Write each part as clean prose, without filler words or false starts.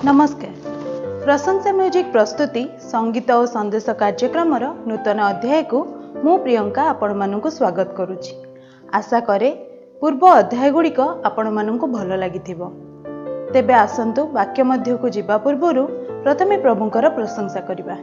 नमस्कार। प्रशंसा म्यूजिक प्रस्तुति संगीत और संदेश कार्यक्रम नूतन अध्याय को मु प्रियंका आपण मानक स्वागत करुछि। आशा करे पूर्व अध्याय गुड़िक आपण मानक भल लागिथिबो। तेबे आसंतु वाक्य मध्य को जिबा पूर्वरु प्रथमे प्रभुंकर प्रशंसा करिबा।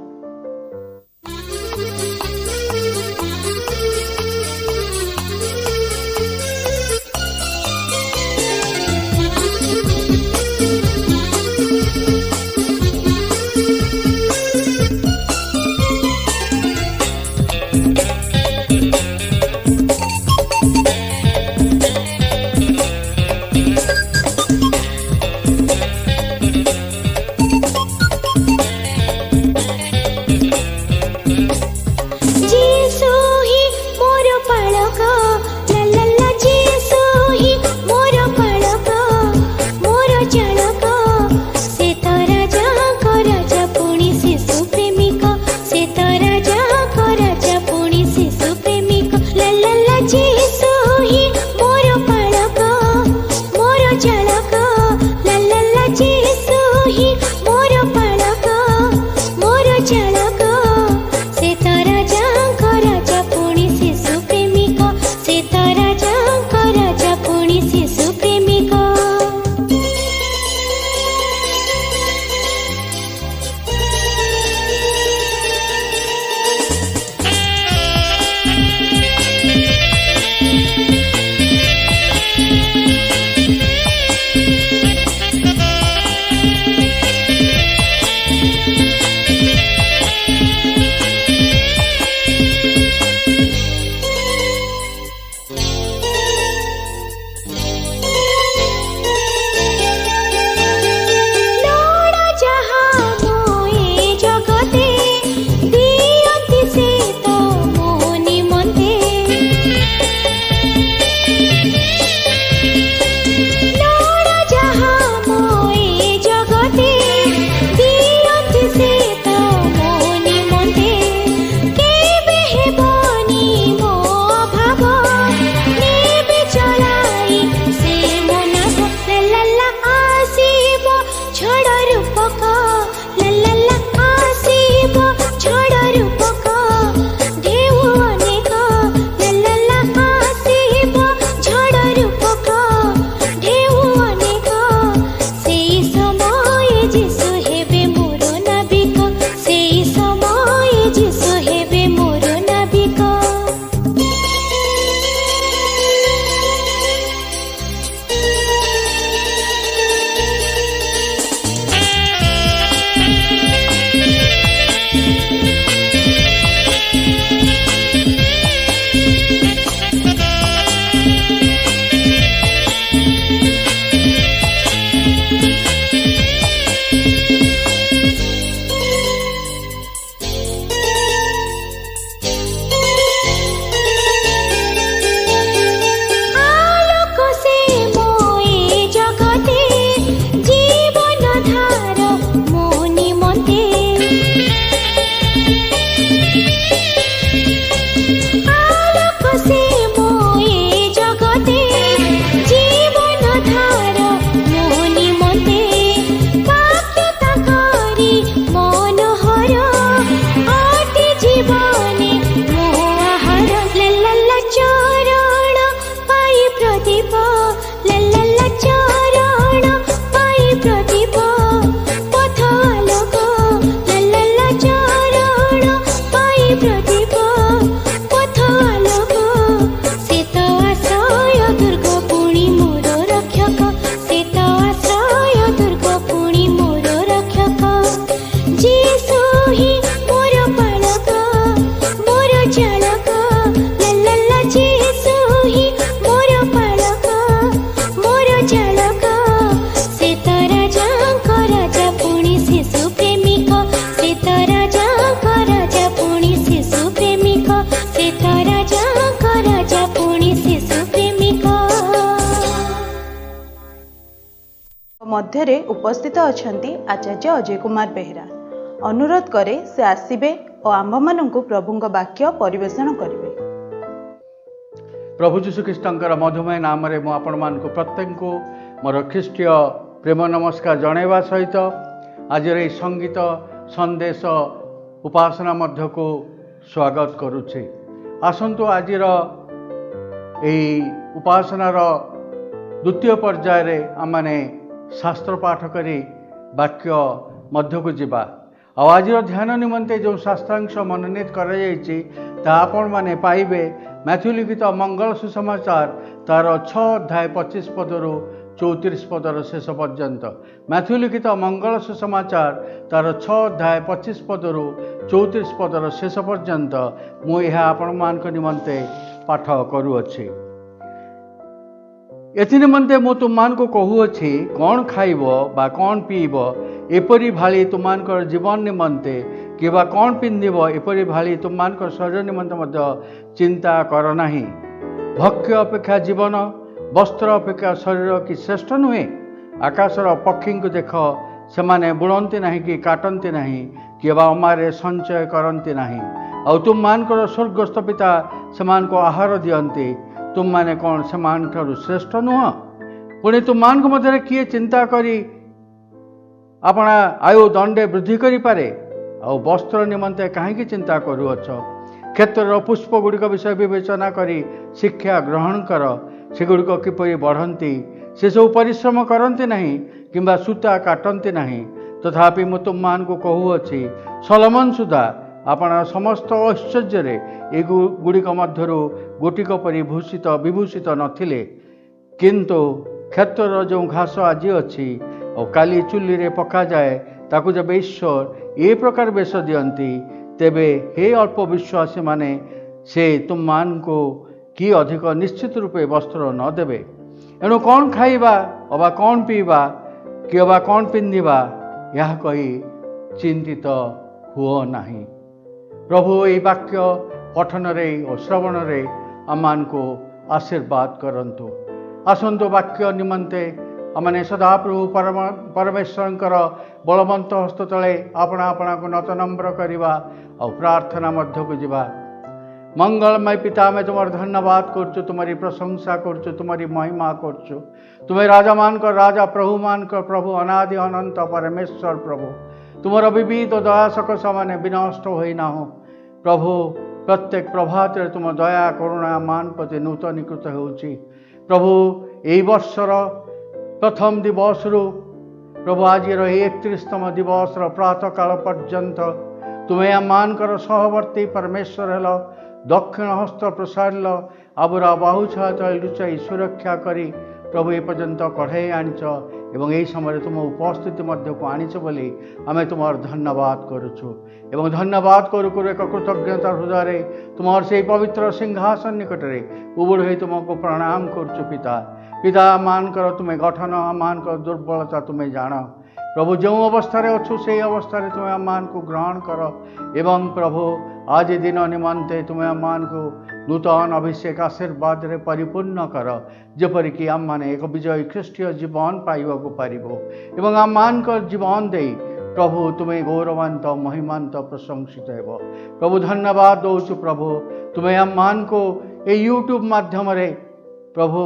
मध्य उपस्थित अछंती आचार्य अजय कुमार बेहरा। अनुरोध करे से आसीबे और आंभ मानक प्रभुंक वाक्य परिवेषण करेंगे। प्रभु जीशु ख्रीष्टर मधुमय नाम रे मु आपण मान प्रत्येक को मोर ख्रीष्टीय प्रेम नमस्कार जनइबा सहित आज ये संगीत संदेश उपासना मध्य को स्वागत करुचे। आसंतु आज उपासनार द्वितीय पर्याय आमने शास्त्र पाठ करी वाक्य मध्य को जीवा। आज ध्यान निमंते जो शास्त्रांश मनोनीत कर माने पाइबे मैथ्यू लिखित मंगल सुसमाचार तार 6 अध्याय 25 पदरु 34 पदर शेष पर्यंत। मैथ्यू लिखित मंगल सुसमाचार तार 6 अध्याय 25 पदरु 34 पदर शेष पर्यंत मुझे आपण मान निमंते पाठ करुअछि। एथि निमंते मु तुम मान को कहूअछि कौन खाइब बा कौन पीब एपरी भाली तुम जीवन निमंते कि कौन पिंधिब एपरी भाली तुम शरीर निमंते मध्य चिंता कर नाही। भक्ष्य अपेक्षा जीवन वस्त्र अपेक्षा शरीर कि श्रेष्ठ नुहे। आकाशर पक्षी को देख से माने बुणती ना कि काटती ना कि अमारे संचय करती ना आ तुम मानकर स्वर्गस्थ पिता से आहार दियंती तुम माने कौन से श्रेष्ठ नुह। पुणी तुम मान मध्य किए चिंता करी अपना आयु दंडे वृद्धि करि पारे आ वस्त्र निमंते कहीं चिंता करुअछ। क्षेत्र पुष्प गुड़िक विषय विवेचना करी शिक्षा ग्रहण कर सेगुड़िक किपरि बढ़ती से सब परिश्रम करती नहीं किंबा सूता काटती नहीं। तथापि मु तुम मान को कहूअछि सलोमन सुधा अपना समस्त ऐश्वर्य ए गुड़िक मध्यरु गोटिक परि भूषित विभूषित नथिले। किंतु क्षेत्र जो घास आज अच्छी और काली चुली रे पका जाए ताकू जब ईश्वर ए प्रकार बेश दियंती तेबे हे अल्प विश्वासी माने से तुम मान को कि अधिक निश्चित रूपे वस्त्र न देवे। एणु कौन खाइबा अबा कौन पीबा कि अबा कौन पिंधिबा यह कही चिंतित हुओ नाही। प्रभु ये वाक्य पठन रे और श्रवण रे आमान को आशीर्वाद करंतु। आसंतु वाक्य निमंते आमने सदाप्रभु परमेश्वर बलवंत हस्त तले अपना अपना को नतनम्र करवा और प्रार्थना मध्य को जीवा। मंगलमय पिता में तुम्हार धन्यवाद करछु, तुम्हारी प्रशंसा करछु, तुम्हारी महिमा करछु। तुम्हें राजा मान कर राजा, प्रभु मान कर प्रभु, अनादि अनंत परमेश्वर प्रभु। तुम्हारा विविध दया सकस माने विनष्ट होई ना हो प्रभु। प्रत्येक प्रभात तुम दया करुणा मान प्रति नूतनीकृत होउछि प्रभु। यही वर्षर प्रथम दिवस प्रभु आज 31तम दिवस प्रातः काल पर्यंत तुम्हें आम कर सहवर्ती परमेश्वर हेल। दक्षिण हस्त प्रसारिल आबुरा बाहु छाया लुचाई सुरक्षा करी प्रभु ए पर्यंत कढ़ाई आनिच एवं यही समय तुम उपस्थिति मध्य को आनिच बोली आमे तुमार धन्यवाद करुछु। एवं धन्यवाद करू करू एक कृतज्ञता हृदय तुमार से पवित्र सिंहासन निकट में उबड़ हो तुमको प्रणाम करुछु। पिता पिता मान कर तुम्हें गठन मान कर दुर्बलता तुम्हें जान प्रभु। जो अवस्था अच्छु से अवस्था तुम्हें मान को ग्रहण कर एवं प्रभु आज दिन निमंते तुम्हें मान को नूतन अभिषेक आशीर्वाद रे परिपूर्ण कर जेपरिक आम मैंने एक विजयी ख्रीष्टीय जीवन पाइबा पारिबो एवं आम मान कर जीवन दे प्रभु तुम्हें गौरवान्त महिमान्त प्रशंसित हेब प्रभु। धन्यवाद दौचु प्रभु तुम्हें आम मान को ये यूट्यूब माध्यम रे प्रभु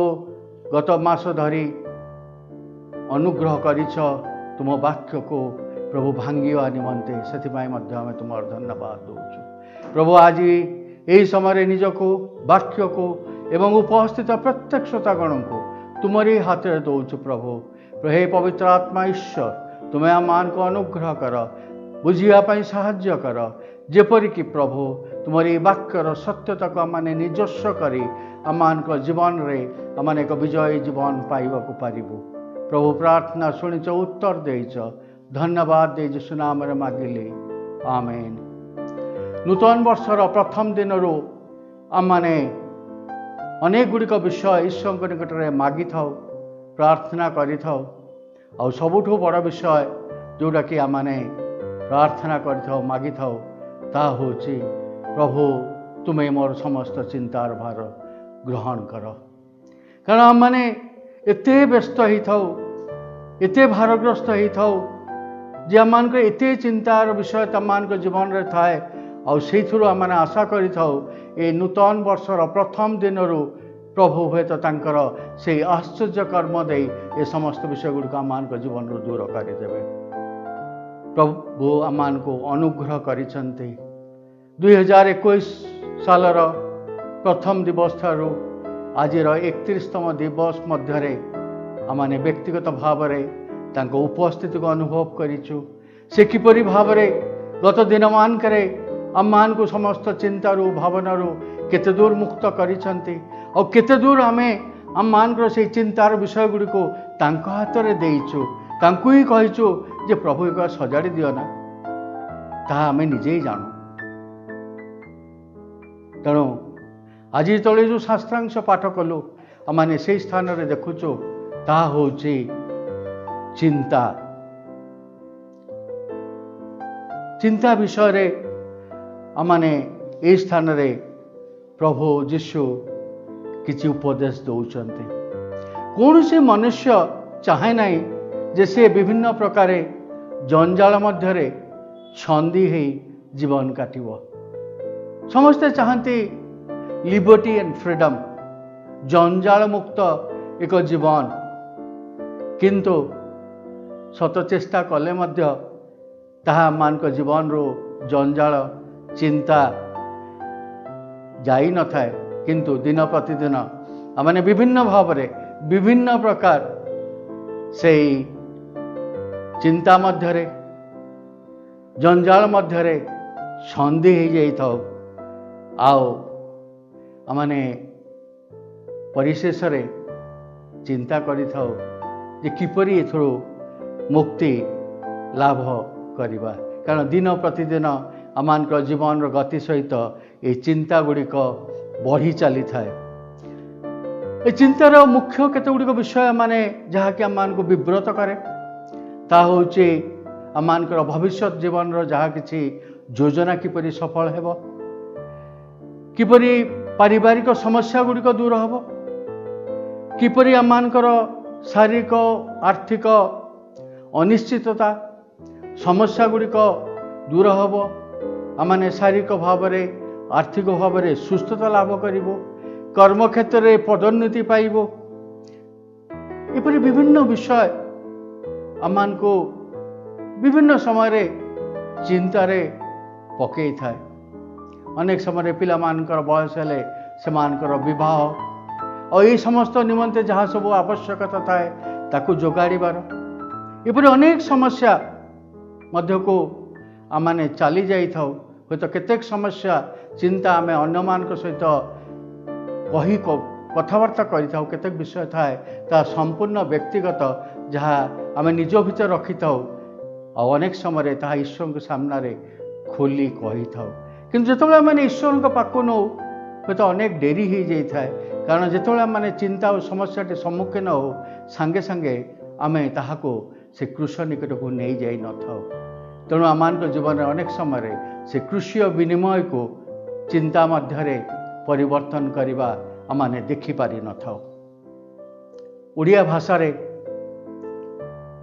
गत मास धरी अनुग्रह करिछ तुम वाक्य को प्रभु भांगिवा निमंते से आम तुम धन्यवाद दौचु प्रभु। आज यही समय निजको वाक्य को एवं उपस्थित प्रत्येक श्रोतागण को तुम्हारी हाथ में दौचु प्रभु। हे पवित्र आत्मा ईश्वर तुम्हें आम मान को अनुग्रह कर बुझापी साहाय्य कर जेपरिक प्रभु तुम्हारी वाक्यर सत्यता को आम निजस्व करी आम जीवन रे आम एक विजयी जीवन पाइबा पारिबु प्रभु। प्रार्थना शुणिच उत्तर देच धन्यवाद दे यीशु नाम रे मागिले आमेन। नूतन वर्षर प्रथम दिन आम माने अनेक गुड़िक विषय ईश्वर निकट में मागी था प्रार्थना करी था आ सबुठु बड़ विषय जोटा कि आम माने प्रार्थना करी मागी था ता होची प्रभु तुम्हें मोर समस्त चिंतार भार ग्रहण कर। कारण आम माने एते व्यस्त ही था एते भारग्रस्त ही था जे आम मान एते चिंतार विषय तम मान जीवन रे थाए आउ से आम आशा करी था ए नूतन वर्षर प्रथम दिन प्रभु हे तो तांकर से आश्चर्य कर्म दे ए समस्त विषय गुड़िक आम जीवन दूर करदेवे। प्रभु आमान को अनुग्रह करिसंते 2021 सालर प्रथम दिवस ठारू आज 31तम दिवस मध्य आमाने व्यक्तिगत भाव में उपस्थिति को अनुभव करिचु से किपरि भाव गत दिन मानकरे आमान को समस्त चिंतारू भावनारू केते दूर मुक्त करिसंती और केते दूर आमे आम मानकर से चिंतार विषय गुड़ी को तांको हाथ में देइचु तांको ही कहिचु जे प्रभु एक सजाड़ी दियो ना ताहा आमे निजे ही जानू। तेणु आज तले जो शास्त्रांश पाठ कलु आम से स्थान रे देखुचु ताहा होची चिंता चिंता विषय रे आमाने ए स्थान रे प्रभु जीशु किसी उपदेश दौरान कौन से मनुष्य चाहे ना जे से विभिन्न प्रकार जंजाल मध्य छंदी है जीवन काटिब समस्ते चाहती लिबर्टी एंड फ्रीडम जंजाल मुक्त एक जीवन किंतु शत चेष्टा कले मध्य ताहा मान जीवन रो जंजाल चिंता जाई न थाए किंतु दिन प्रतिदिन आमने विभिन्न भाव में विभिन्न प्रकार से चिंता मध्य जंजाल मध्य छंदी हो जाई आओ आमने परिशेष रे चिंता करि जे किपरि एथरो मुक्ति लाभ करिबा कारण दिन प्रतिदिन आमान जीवन गति सहित ये चिंता गुड़िक बढ़ी चली थाए ए चिंतार मुख्य केते गुड़िक विषय माने जहाँकि आम को विव्रत करे ता होचे आम भविष्य जीवन जहाँ किसी योजना किपरि सफल हेब किपरि पारिवारिक समस्या गुड़िक दूर हेब किपरि आम शारीरिक आर्थिक अनिश्चितता समस्या गुड़िक दूर हेब आमने शारीरिक भाव में आर्थिक भाव में सुस्थता लाभ करिबो कर्म क्षेत्र में पदोन्नति पाइबो एपरि विभिन्न विषय आमान को विभिन्न समय चिंतारे पकई थाए अनेक समय पिला मानकर बयस हेले से मानकर विवाह और ये समस्त निमंते जहाँ सब आवश्यकता थाए ताकू जोगाड़ीबार एपरि अनेक समस्या मध्य को आमने चली जाई थाउ हूँ तो केतेक समस्या चिंता आम अन्य मान सहित कही कथबार्ता करिथाउ केतेक विषय थाए ता संपूर्ण व्यक्तिगत जहाँ आम निज भीतर रखी था और अनेक समय ताहा ईश्वर के सामने खोली कही था किंतु जो मैंने ईश्वर पाक नौ हूँ तो अनेक डेरी हो जाए कारण जो मैंने चिंता और समस्या सम्मुखीन हो सांगे सांगे आम ताहाको से कृष्ण निकट को नहीं जाई न था तेणु आम जीवन में अनेक समय से कृषि विनिमय को चिंता मध्य परिवर्तन करवा आमने देखिपारि न था ओडिया भाषा रे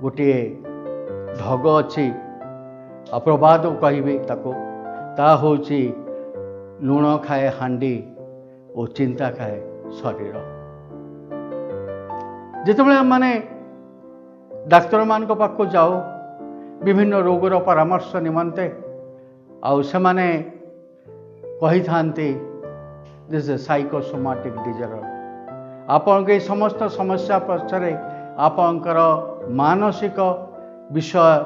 गोटे ढग अच्छी अप्रवाद कहे ताको ता होची लुण खाए हांडी और चिंता खाए शरीर जितेबाला माने डाक्तर मान पाखक जाओ विभिन्न रोगर परामर्श निमंते आउ से माने कही थांती दिस ए साइकोसोमाटिक डिजॉर्डर आपन के समस्त समस्या पछरे आपनकर मानसिक विषय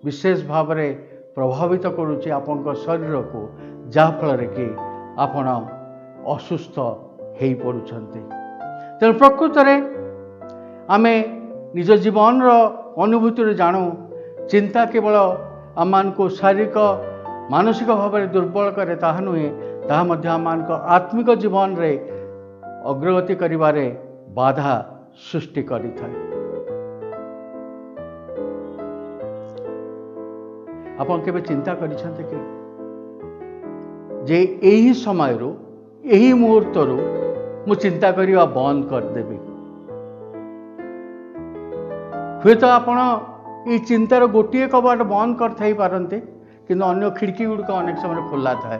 विशेष भाव में प्रभावित करुच्ची आपन शरीर को जहाँफल कि आपण असुस्थ हो पड़ुंट तेणु प्रकृत में आम निज जीवन अनुभूति जानू चिंता केवल आम को शारीरिक मानसिक भाव में दुर्बल करे ताहा नुहे ताहा आम आत्मिक जीवन रे अग्रगति करिबारे बाधा सृष्टि करि थाए। आपण केबे चिंता करिसंते कि जे एही समय रो एही मुहूर्त रो मु चिंता करिवा बंद कर देबी हुए तो आपण ये चिंतार गोटे कबाट बंद कर थाई पारंते किंतु अन्य खिड़की गुड़िक अनेक समय खोला थाए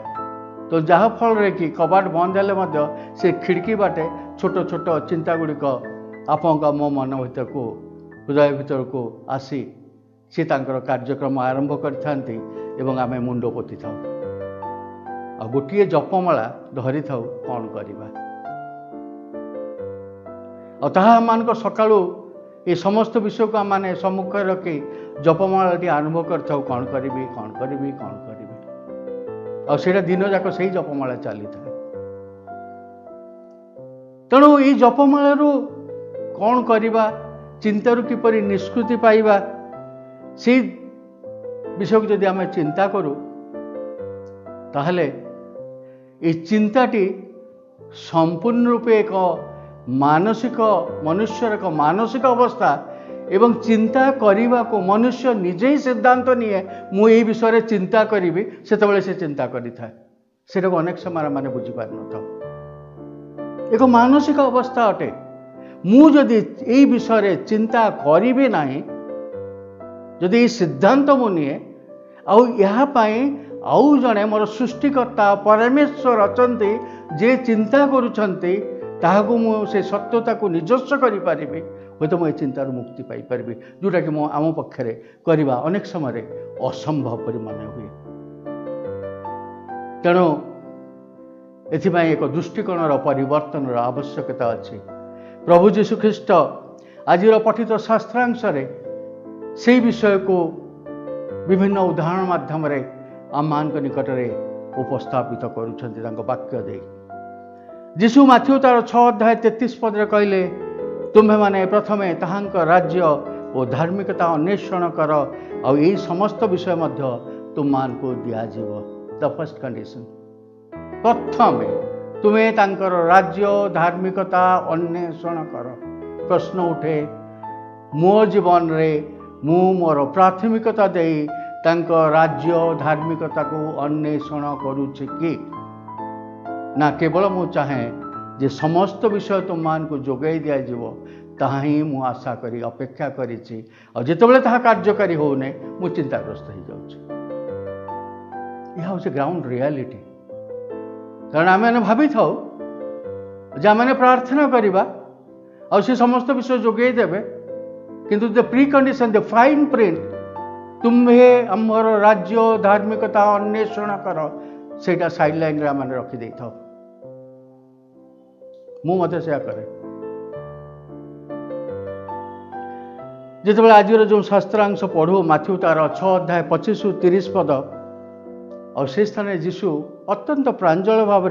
तो जहाँ फल कि कबाट बंद हेले मध्य से खिड़की बाटे छोट छोट चिंता गुड़िक आपण मो मन भीतर को हृदय भीतर को आसी से तांकर कार्यक्रम आरंभ करथांती एवं आमे मुंड पोति थाउ आ गोटिए जपमाला धरी थाउ कौन करिबा आ ताहा मानक सकाळु ए समस्त विषय को माने सम्मुख रखी जपमालाटी आरंभ करथाउ कौन करिबी कौन करिबी कौन करिबी आ सेटा दिन जाक सही जपमाला चली था। तेणु ये जपमालारू कौन करिबा चिंतारू किपरि निष्कृति पाइबा से विषय को जदि आम चिंता करूँ ताहले ये चिंताटी संपूर्ण रूपे एक मानसिक मनुष्यर एक मानसिक अवस्था एवं चिंता करने को मनुष्य निजे ही सिद्धांत निए मु ये विषय में चिंता करी से चिंता करी था से अनेक समय मैंने बुझीपार न एक मानसिक अवस्था अटे मु जदि ये विषय में चिंता करी ना जदि ये सिद्धांत मुनिए आउ जड़े मोर सृष्टिकर्ता परमेश्वर अचंती जे चिंता करुछंती ताहाकू मु से सत्यता को निजस्व करि परिबि हो तो मु चिंतार मुक्ति पाई परिबि जोटा कि मो आम पक्षरे करबा अनेक समय असंभव परि मन हुए। तेणु एथिपाई एक दृष्टिकोणर परिवर्तन आवश्यकता अच्छी। प्रभु जीशु ख्रीष्ट आज पठित शास्त्रांश से विषय को विभिन्न उदाहरण माध्यम आम मान निकट में उपस्थापित करुँच वाक्य दे जीशु माथ्यू तार 6 अध्याय 33 पदरे कहले तुम्हें माने प्रथमे ताहांक राज्य और धार्मिकता अन्वेषण कर आ यही समस्त विषय मध्य तुम मान को दियाजिव। द फर्स्ट कंडीशन प्रथमे तुम्हें तांकर राज्य धार्मिकता अन्वेषण कर। प्रश्न उठे मो जीवन रे मु मोर प्राथमिकता दे तांको राज्य धार्मिकता को अन्वेषण करुछि कि ना केवल मु चाहे जे समस्त विषय तुम मान को जोगाई दिया जीव ताहा ही मु आशा करी अपेक्षा करिछि और जेतेबेले ताहा कार्यकारी होने मु चिंताग्रस्त हो जाउछि। यह हूँ ग्राउंड रियालिटी कारण आम भावी था जे आम प्रार्थना करवा और से समस्त विषय जोगाई देवे किंतु the pre condition the fine print तुम्हें आमर राज्य धार्मिकता अन्वेषण कर सेटा साइड लाइन आम रखी था मत से करे जिते आज जो शास्त्रांश पढ़ू माथ्यू तार 6 अध्याय 25 ରୁ 30 पद और से स्थान जीशु अत्यंत प्रांजल भाव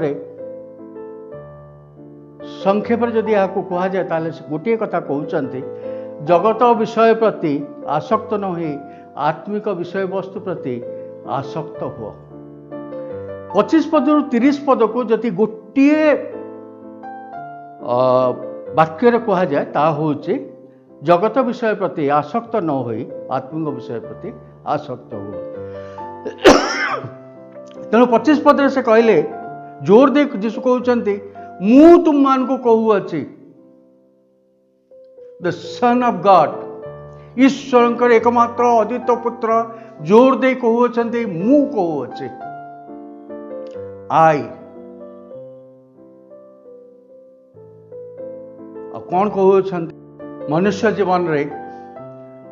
संक्षेप जदि यहाँ कह जाए ताले गोटे कथा कहते जगत विषय प्रति आसक्त न हो आत्मिक विषय वस्तु प्रति आसक्त हुआ। 25 पद ରୁ 30 पद को जदि गोटे वाक्य कह जाए ता हूँ जगत विषय प्रति आसक्त न हो आत्मिक विषय प्रति आसक्त हुआ। तेणु 25 पद से कहले जोर दे जीशु कहते मु तुम मान को कहूँ द सन ऑफ गॉड ईश्वर एकमात्र अद्वितीय पुत्र जोर दे कहूँ मु कहूँ आई कौन कहूँ मनुष्य जीवन रे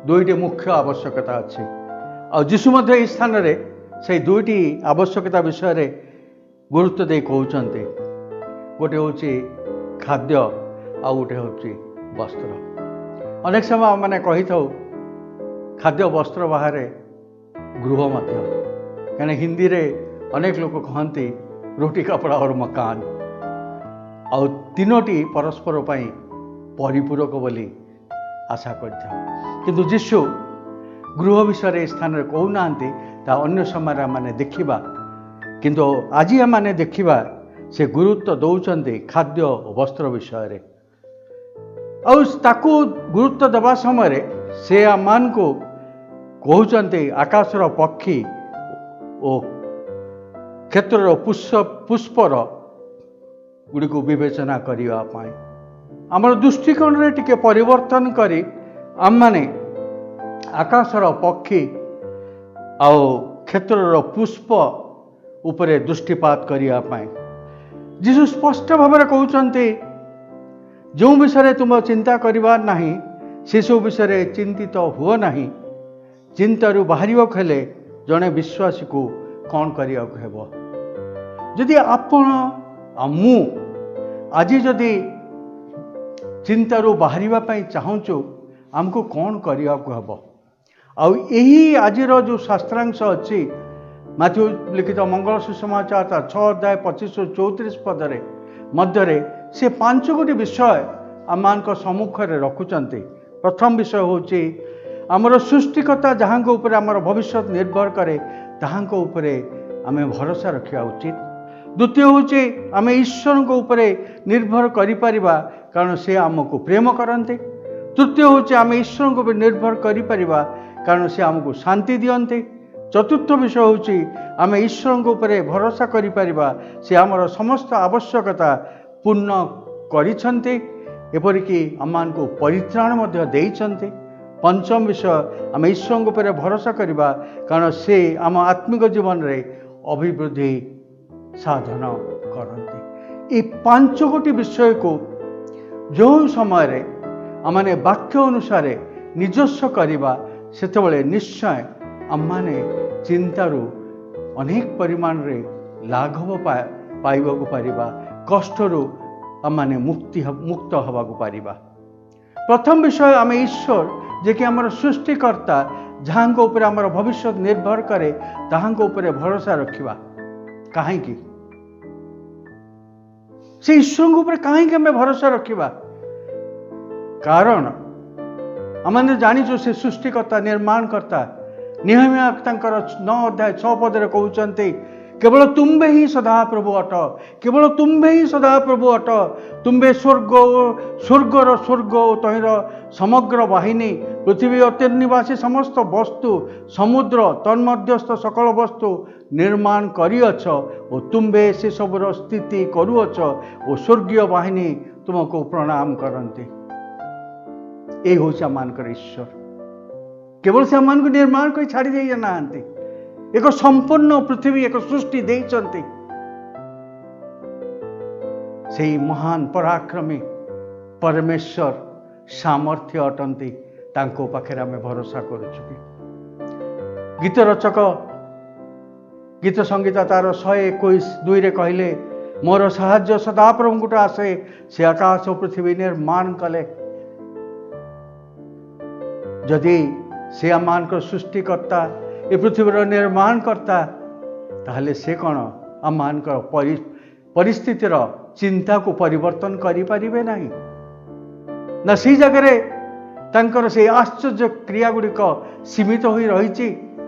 दुईटी मुख्य आवश्यकता अच्छी और जीशु मध्य स्थान रे से दुईटी आवश्यकता विषय रे गुरुत्व दे कहते गोटे हूँ खाद्य आ गोटे हूँ वस्त्र। अनेक समय मैंने कही था खाद्य वस्त्र बाहर गृह मध्य कहीं हिंदी रे अनेक लोग कहते रोटी कपड़ा और मकान आ तीनोटी परस्पर परिपूरक बोली आशा किंतु जीशु गृह विषय स्थान में कहूना अन्य समय मैंने देखा किंतु आज मैंने देखा से गुरुत्व दौरान खाद्य वस्त्र विषय ताकू गुरुत्व देवा समय से मान को कहते आकाशर पक्षी और क्षेत्र पुष्पर गुड़ी को विवेचना करने आमर दृष्टिकोण रे टिके परिवर्तन करी आम माने आकाशर पक्षी आ क्षेत्र पुष्प उपरे दृष्टिपात करने जीशु स्पष्ट भाव कहते जो विषय तुम चिंता करवा नहीं से सब विषय चिंतित हुआ नहीं ଚିନ୍ତାରୁ ବାହାରିବାକୁ ହେଲେ ଜଣେ ବିଶ୍ୱାସୀକୁ କ'ଣ କରିବାକୁ ହେବ? ଯଦି ଆପଣ ଆଉ ମୁଁ ଆଜି ଯଦି ଚିନ୍ତାରୁ ବାହାରିବା ପାଇଁ ଚାହୁଁଛୁ, ଆମକୁ କ'ଣ କରିବାକୁ ହେବ? ଆଉ ଏହି ଆଜିର ଯେଉଁ ଶାସ୍ତ୍ରାଂଶ ଅଛି ମାଥ୍ୟୁ ଲିଖିତ ମଙ୍ଗଳ ସୁସମାଚାର ତା 6 ଅଧ୍ୟାୟ 25-34 ପଦରେ ମଧ୍ୟରେ ସେ 5 ଗୋଟି ବିଷୟ ଆମମାନଙ୍କ ସମ୍ମୁଖରେ ରଖୁଛନ୍ତି। ପ୍ରଥମ ବିଷୟ ହେଉଛି ଆମର ସୃଷ୍ଟିକର୍ତ୍ତା ଯାହାଙ୍କ ଉପରେ ଆମର ଭବିଷ୍ୟତ ନିର୍ଭର କରେ ତାହାଙ୍କ ଉପରେ ଆମେ ଭରସା ରଖିବା ଉଚିତ। ଦ୍ୱିତୀୟ ହେଉଛି ଆମେ ଈଶ୍ୱରଙ୍କ ଉପରେ ନିର୍ଭର କରିପାରିବା କାରଣ ସେ ଆମକୁ ପ୍ରେମ କରନ୍ତି। ତୃତୀୟ ହେଉଛି ଆମେ ଈଶ୍ୱରଙ୍କ ଉପରେ ନିର୍ଭର କରିପାରିବା କାରଣ ସେ ଆମକୁ ଶାନ୍ତି ଦିଅନ୍ତି। ଚତୁର୍ଥ ବିଷୟ ହେଉଛି ଆମେ ଈଶ୍ୱରଙ୍କ ଉପରେ ଭରସା କରିପାରିବା, ସେ ଆମର ସମସ୍ତ ଆବଶ୍ୟକତା ପୂର୍ଣ୍ଣ କରିଛନ୍ତି, ଏପରିକି ଆମମାନଙ୍କୁ ପରିତ୍ରାଣ ମଧ୍ୟ ଦେଇଛନ୍ତି। ପଞ୍ଚମ ବିଷୟ ଆମେ ଈଶ୍ୱରଙ୍କ ଉପରେ ଭରସା କରିବା କାରଣ ସେ ଆମ ଆତ୍ମିକ ଜୀବନରେ ଅଭିବୃଦ୍ଧି ସାଧନ କରନ୍ତି। এই 5 ଗୋଟି ବିଷୟକୁ ଯେଉଁ ସମୟରେ ଆମମାନେ ବାକ୍ୟ ଅନୁସାରେ ନିଜସ୍ୱ କରିବା ସେତେବେଳେ ନିଶ୍ଚୟ ଆମମାନେ ଚିନ୍ତାରୁ ଅନେକ ପରିମାଣରେ ଲାଘବ ପାଇବାକୁ ପାରିବା, କଷ୍ଟରୁ ଆମମାନେ ମୁକ୍ତ ହେବାକୁ ପାରିବା। ପ୍ରଥମ ବିଷୟ ଆମେ ଈଶ୍ୱର ଯିଏକି ଆମର ସୃଷ୍ଟିକର୍ତ୍ତା ଯାହାଙ୍କ ଉପରେ ଆମର ଭବିଷ୍ୟତ ନିର୍ଭର କରେ ତାହାଙ୍କ ଉପରେ ଭରସା ରଖିବା। କାହିଁକି ସେ ଈଶ୍ୱରଙ୍କ ଉପରେ କାହିଁକି ଆମେ ଭରସା ରଖିବା? କାରଣ ଆମେ ଜାଣିଛୁ ସେ ସୃଷ୍ଟିକର୍ତ୍ତା ନିର୍ମାଣକର୍ତ୍ତା। ନେହେମିୟା ତାଙ୍କର 9 ଅଧ୍ୟାୟ 6 ପଦରେ କହୁଛନ୍ତି କେବଳ ତୁମ୍ଭେ ହିଁ ସଦାପ୍ରଭୁ ଅଟ, କେବଳ ତୁମ୍ଭେ ହିଁ ସଦାପ୍ରଭୁ ଅଟ, ତୁମ୍ଭେ ସ୍ୱର୍ଗର ସ୍ୱର୍ଗ ଓ ତହିଁର ସମଗ୍ର ବାହିନୀ, ପୃଥିବୀ ଅତିନିବାସୀ ସମସ୍ତ ବସ୍ତୁ, ସମୁଦ୍ର ତନ୍ମଧ୍ୟସ୍ଥ ସକଳ ବସ୍ତୁ ନିର୍ମାଣ କରିଅଛ ଓ ତୁମ୍ଭେ ସେସବୁର ସ୍ଥିତି କରୁଅଛ ଓ ସ୍ୱର୍ଗୀୟ ବାହିନୀ ତୁମକୁ ପ୍ରଣାମ କରନ୍ତି। এই ହେଉଛି ଆମମାନଙ୍କର ଈଶ୍ୱର। କେବଳ ସେ ଆମମାନଙ୍କୁ ନିର୍ମାଣ କରି ଛାଡ଼ି ଦେଇ ନାହାନ୍ତି, ଏକ ସମ୍ପୂର୍ଣ୍ଣ ପୃଥିବୀ ଏକ ସୃଷ୍ଟି ଦେଇଛନ୍ତି। ସେହି ମହାନ ପରାକ୍ରମୀ ପରମେଶ୍ୱର ସାମର୍ଥ୍ୟ ଅଟନ୍ତି, ତାଙ୍କ ପାଖରେ ଆମେ ଭରସା କରୁଛୁ କି? ଗୀତ ରଚକ ଗୀତ ସଂଗୀତା ତାର 121:2ରେ କହିଲେ ମୋର ସାହାଯ୍ୟ ସଦାପ୍ରଭୁଙ୍କଠୁ ଆସେ, ସେ ଆକାଶ ଓ ପୃଥିବୀ ନିର୍ମାଣ କଲେ। ଯଦି ସେ ଆମମାନଙ୍କର ସୃଷ୍ଟିକର୍ତ୍ତା, ଏ ପୃଥିବୀର ନିର୍ମାଣକର୍ତ୍ତା, ତାହେଲେ ସେ କ'ଣ ଆମମାନଙ୍କର ପରିସ୍ଥିତିର ଚିନ୍ତାକୁ ପରିବର୍ତ୍ତନ କରିପାରିବେ ନାହିଁ? ନା ସେଇ ଜାଗାରେ ତାଙ୍କର ସେଇ ଆଶ୍ଚର୍ଯ୍ୟ କ୍ରିୟା ଗୁଡ଼ିକ ସୀମିତ ହୋଇ ରହିଛି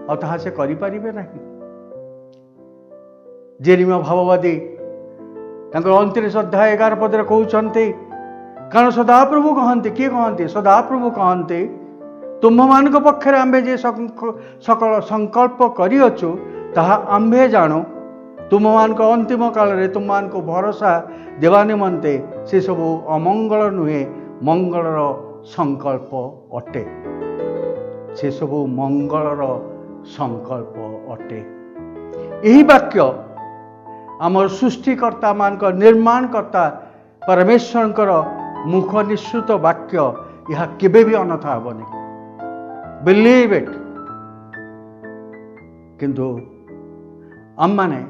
ଆଉ ତାହା ସେ କରିପାରିବେ ନାହିଁ? ଜେରେମିୟା ଭାବବାଦୀ ତାଙ୍କର 29 ଅଧ୍ୟାୟ 11 ପଦରେ କହୁଛନ୍ତି କାରଣ ସଦାପ୍ରଭୁ କହନ୍ତି, କିଏ କହନ୍ତି? ସଦାପ୍ରଭୁ କହନ୍ତି ତୁମ୍ଭମାନଙ୍କ ପକ୍ଷରେ ଆମ୍ଭେ ଯେ ସକଳ ସଂକଳ୍ପ କରିଅଛୁ ତାହା ଆମ୍ଭେ ଜାଣୁ, ତୁମମାନଙ୍କ ଅନ୍ତିମ କାଳରେ ତୁମମାନଙ୍କୁ ଭରସା ଦେବା ନିମନ୍ତେ ସେସବୁ ଅମଙ୍ଗଳ ନୁହେଁ ମଙ୍ଗଳର ସଂକଳ୍ପ ଅଟେ। ସେସବୁ ମଙ୍ଗଳର ସଂକଳ୍ପ ଅଟେ। ଏହି ବାକ୍ୟ ଆମର ସୃଷ୍ଟିକର୍ତ୍ତା ମାନଙ୍କ ନିର୍ମାଣକର୍ତ୍ତା ପରମେଶ୍ୱରଙ୍କର ମୁଖ ନିଃସୃତ ବାକ୍ୟ, ଏହା କେବେ ବି ଅନଥା ହେବନି। ବିଲିଭ୍ ଇଟ୍। କିନ୍ତୁ ଆମମାନେ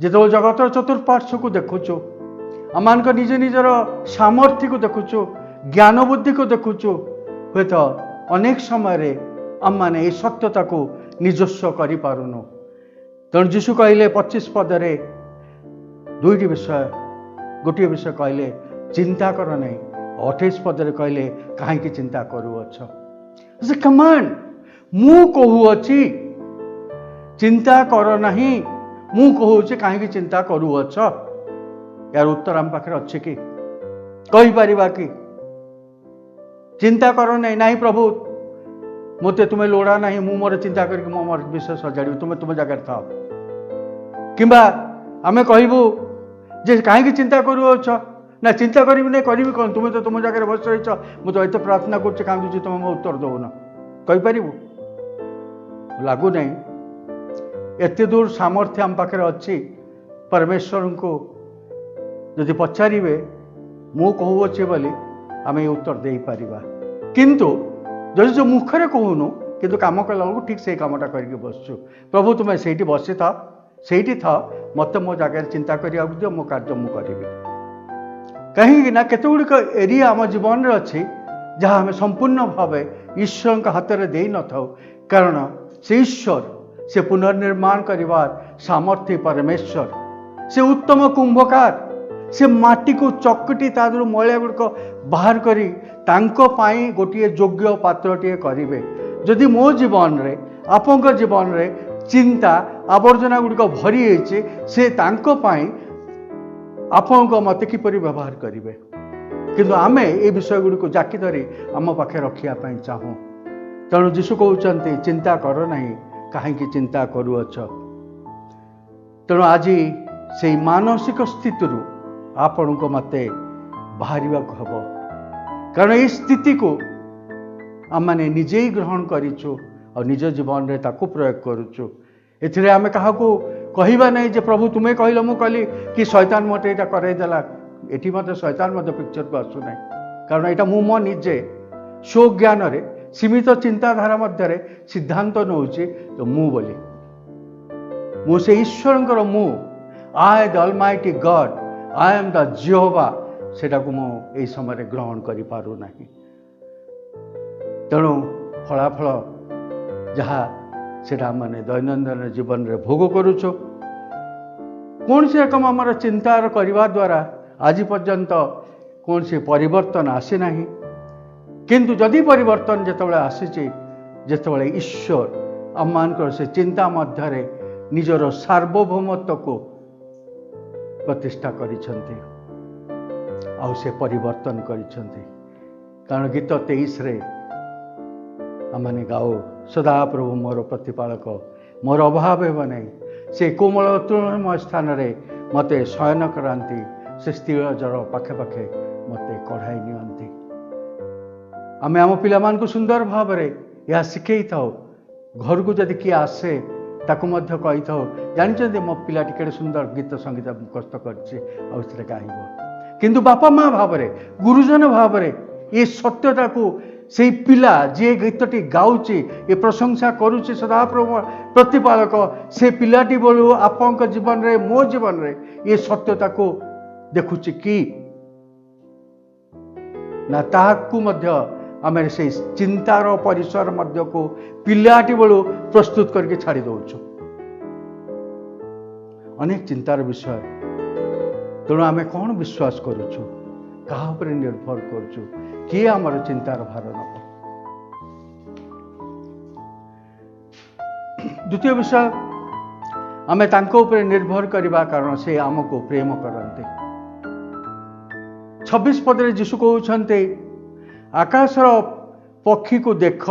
ଯେତେବେଳେ ଜଗତର ଚତୁଃପାର୍ଶ୍ୱକୁ ଦେଖୁଛୁ, ଆମମାନଙ୍କ ନିଜ ନିଜର ସାମର୍ଥ୍ୟକୁ ଦେଖୁଛୁ, ଜ୍ଞାନ ବୁଦ୍ଧିକୁ ଦେଖୁଛୁ, ହୁଏତ ଅନେକ ସମୟରେ ଆମମାନେ ଏହି ସତ୍ୟତାକୁ ନିଜସ୍ୱ କରିପାରୁନୁ। ତେଣୁ ଯୀଶୁ କହିଲେ 25 ପଦରେ 2ଟି ବିଷୟ, ଗୋଟିଏ ବିଷୟ କହିଲେ ଚିନ୍ତା କର ନାହିଁ, 28 ପଦରେ କହିଲେ କାହିଁକି ଚିନ୍ତା କରୁଅଛ? କମାଣ୍ଡ। ମୁଁ କହୁଅଛି ଚିନ୍ତା କର ନାହିଁ, ମୁଁ କହୁଛି କାହିଁକି ଚିନ୍ତା କରୁଅଛ? यार उत्तर आम पाखे अच्छे कि कहीपर कि चिंता कर नहीं प्रभु मत तुम्हें लोड़ा ना मु मोर चिंता कर मोर विषय सजाड़ी तुम्हें तुम जगह था कि आम कहबू जे कहीं चिंता करुच ना चिंता करी नहीं कौन तुम्हें तो तुम जगह बस रही मुझे तो एत प्रार्थना कर कांदुची तुम मो उत्तर दौन कहीपर लगुना एत दूर सामर्थ्य आम पाखे अच्छी परमेश्वर को जदि पचारे मु कहूचे बोली आम उत्तर दे पार किंतु जदि जो मुखरे कहूनु किंतु काम कला बेलू ठीक से कामटा करके बसचु। प्रभु तुम्हें से बसी था से था मत मो जगह चिंता करा दियो मो कार्य मु करी कहीं केते गुड़िक एरिया आम जीवन में अच्छी जहाँ आम संपूर्ण भाव ईश्वर के हाथ में दे न था कारण से ईश्वर से पुनर्निर्माण करिवार सामर्थ्य परमेश्वर से उत्तम कुंभकार से माटी को चकटी तादर मैला गुड़िक बाहर करी तांको पाई गोटे योग्य पात्रटीए करेंगे। जदि मो जीवन रे आपंक जीवन रे चिंता आवर्जना गुड़िक भरी होइछे से तांको पाई आपंक मत किपरि व्यवहार करेंगे किंतु आमे ए विषय गुड़िक जाकी धरी आम पाखे रखा चाहूँ। तेणु जीशु कहते चिंता कर नहीं कहीं चिंता करुअछ। तेणु आज से मानसिक स्थिति आपण को मत बाहर हम कारण ये स्थिति को आम मैंने निजे ही ग्रहण करूँ और निज जीवन में ताकू प्रयोग करुचु। एथिरे आमे काहाकू कहवा नहीं जे प्रभु तुम्हें कहल मु कहली कि शैतान मत यहाँ करदेला ये मत शैतान मत पिक्चर को आसुना कारण यहाँ मु मो निजे स्व ज्ञान रे सीमित चिंताधारा मध्य सिद्धांत नौची तो मु बोली मु से ईश्वर मु I the almighty God I am the Jehovah सेटा को मु एई समय ग्रहण करि पारु नाही। तेणु फलाफल जहाँ सेटा माने दैनंदिन जीवन रे भोग करूछो कौन से रकम आमर चिंतार करने द्वारा आज पर्यंत कौन से परिवर्तन आसी नाही किंतु जदि परिवर्तन जितेबाला आसीचे जितेबाला ईश्वर आम मान से चिंता मध्य निजर सार्वभौमत्व को प्रतिष्ठा करिछन्ते आउ से परिवर्तन करिछन्ते कारण गीत 23 रे आमने गाओ सदा प्रभु मोर प्रतिपालक मोर अभाव हेब नहीं से कोमल तृणमय स्थान रे मते शयन करांती से स्थिर जल पाखे पाखे मते कढ़ाई नियंती। आमे आम पिलामान को सुंदर भाव रे या शिखई थाओ घर को जदि किए आसे ताकू मध्य कही थाओ जानते मो पिला टिके सुंदर गीत संगीत मुखस्त कर किंतु बापा माँ भाव रे गुरुजन भाव रे ये सत्यता को से पिला जे गीतटी गाउची ये प्रशंसा करुचे सदाप्रभु प्रतिपालक से पिलाटी बोलू आपंक जीवन रे मो जीवन रे ये सत्यता को देखुची कि ना ताकू मध्य आम से चिंतार परिसर मध्य को पिलाटी बेलू प्रस्तुत करके छाड़ी दौचु अनेक चिंतार विषय। तेणु आम कौन विश्वास करुचु कहा पर निर्भर करुचु किए आमर चिंतार भार नब। द्वितीय विषय आम तांको ऊपर निर्भर करने कारण से आमको प्रेम करते। 26 पदरे जीशु कहते आकाशर पक्षी को देख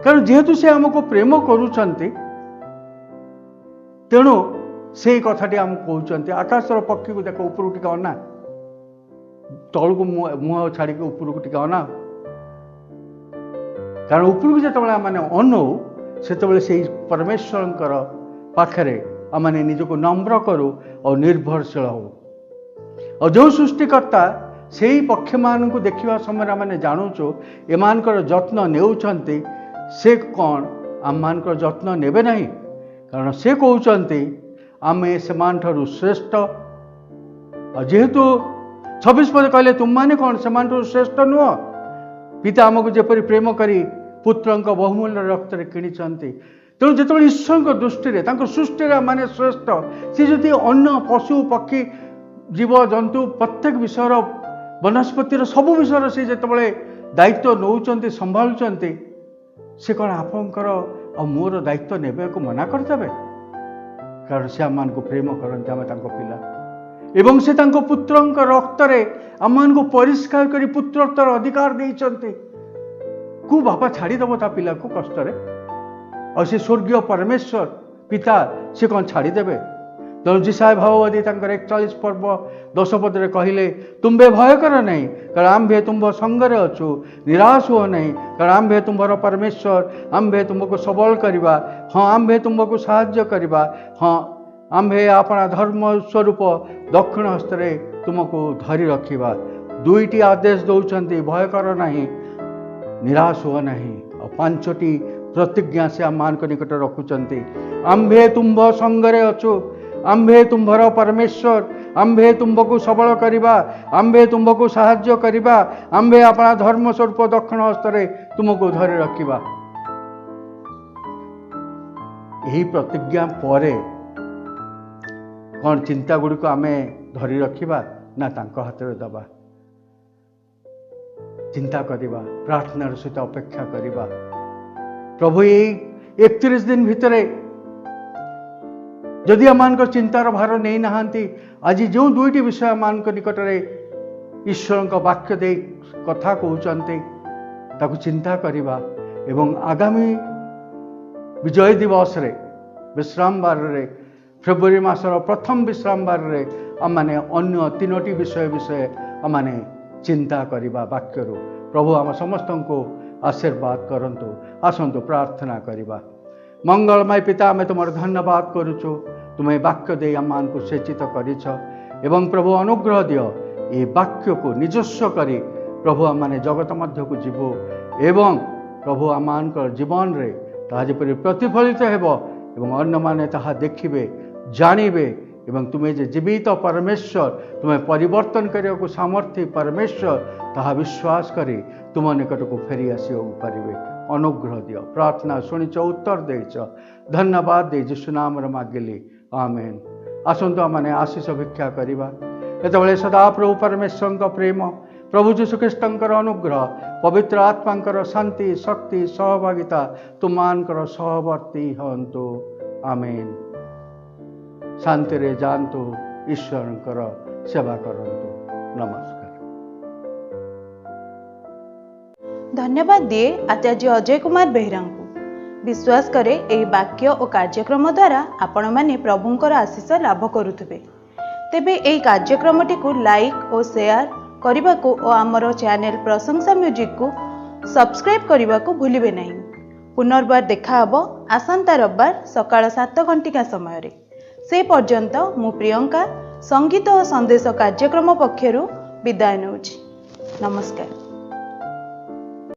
कारण जेहेतु से आमको प्रेम करुचंती तेणु से कथाटी आमको कहते आकाशर पक्षी को देख ऊपर टिके अना तल को मुह छाड़ी ऊपर को टिके अना कारण ऊपर को जो मैंने अनौ से परमेश्वर पाखरे आमने निजक नम्र करूँ और निर्भरशील हो और जो सृष्टिकर्ता से ही पक्षी मान को देखा समय आम जानूचु एमान जत्न नेउछंती से कौन आम मान जत्न नेबे नहीं कारण से कहते आमे से श्रेष्ठ और जेहेतु 26 पद कहले तुम माने कौन से श्रेष्ठ नुह पिता आमको जेपरी प्रेम करी पुत्र बहुमूल्य रक्त किणी तेणु जो ईश्वर दृष्टि सृष्टि माने श्रेष्ठ सी जदि अन्न पशु पक्षी जीव जंतु प्रत्येक विषय वनस्पतिर सब विषय से जिते दायित्व नौकरी संभालुंट से कौन आपंकर आ मोर दायित्व ने को मना करदे कारण से आम को प्रेम करते आम पिला एवं से पुत्र रक्त आम को परिष्कार कर पुत्रोत्तर अधिकार देते को बापा छाड़ीदेव ता पिला को कष्ट और से स्वर्गीय परमेश्वर पिता से कौन छाड़ीदेवे। तेणु जिसाय भाववादी 41 पर्व 10 पदरे कहले तुम्बे भय कर नहीं कारण आम्भे तुम्भ संगरे अच्छु निराश हो नहीं कारण आम्भे तुम्भर परमेश्वर आम्भे तुमको सबल करवा हाँ आम्भे तुमको साहाय्य करवा हाँ आम्भे अपना धर्म स्वरूप दक्षिण हस्तरे तुमको धरी रखा दुईटी आदेश दौरान भय कर नहीं निराश हुआ नहीं और 5टी प्रतिज्ञा से आम मान निकट रखुचंती। आम्भे तुम्भ संगरे अछु, आम्भे तुम्भर परमेश्वर, आम्भे तुम्भको सबल करिबा, आम्भे तुम्भको साहाय्य करिबा, आम्भे अपना धर्म स्वरूप दक्षिण हस्तरे तुमको धरि रखिबा। यही प्रतिज्ञा परे कौन चिंता गुड़िक आमे धरि रखिबा ना तांको हाथ दबा, चिंता करिबा, प्रार्थनार सहित अपेक्षा करिबा। प्रभु यही 31 दिन भितरे जदि आम चिंतार भार नहीं नहांती, आज जो 2टी विषय आम निकट ईश्वर वाक्य दे कथा कहते ताकू चिंता करवा एवं आगामी विजय दिवस रे विश्राम बार रे फेब्रुआरी मासर प्रथम विश्राम बार रे आमने अन्य 3टी विषय विषय आमने चिंता करवा वाक्य। प्रभु आम समस्त को आशीर्वाद करंतु। आसंतु प्रार्थना करवा। मंगलमय पिता, आम तुम धन्यवाद करुचु, तुम्हें वाक्य दे आम को सेचित करिछ एवं प्रभु अनुग्रह दियो ये वाक्य को निजस्व करी प्रभु आम माने जगत मध्य को जीवो एवं प्रभु आम जीवन रे ताहा जेपरि प्रतिफलित हेबो एवं अन्य माने ताहा देखिबे जानिबे एवं तुम्हें जे जीवित परमेश्वर, तुम्हें परिवर्तन करने को सामर्थ्य परमेश्वर ताहा विश्वास करी तुम निकट को फेरी आसियो पारिबे। अनुग्रह दियो। प्रार्थना शुणिच, उत्तर देच, धन्यवाद दे यीशु नाम रे मागिली, आमेन। आसंतु माने आशीष भिक्षा करिबा। एतबेले सदा प्रभु परमेश्वर प्रेम, प्रभु यीशु ख्रीष्टर अनुग्रह, पवित्र आत्मा शांति शक्ति सहभागिता तुमानकर सहवर्ती हंतु, आमेन। शांति रे जानतु, ईश्वरंकर सेवा करंतु। नमस्कार। धन्यवाद दिए आचार्य अजय कुमार बेहरा को। विश्वास करे एही वाक्य और कार्यक्रम द्वारा आपण माने प्रभुंकर आशीष लाभ करुथिबे। तेबे एही कार्यक्रमटी को लाइक और शेयर करने को और आमर चैनल प्रशंसा म्यूजिक को सब्सक्राइब करने को भूलिबे नहीं। पुनर्बार देखा हबो आसंता रविवार सकाळ 7 घंटिका समय रे। से पर्यंत मु प्रियंका संगीत और संदेश कार्यक्रम पक्षरु विदाय नउछि। नमस्कार।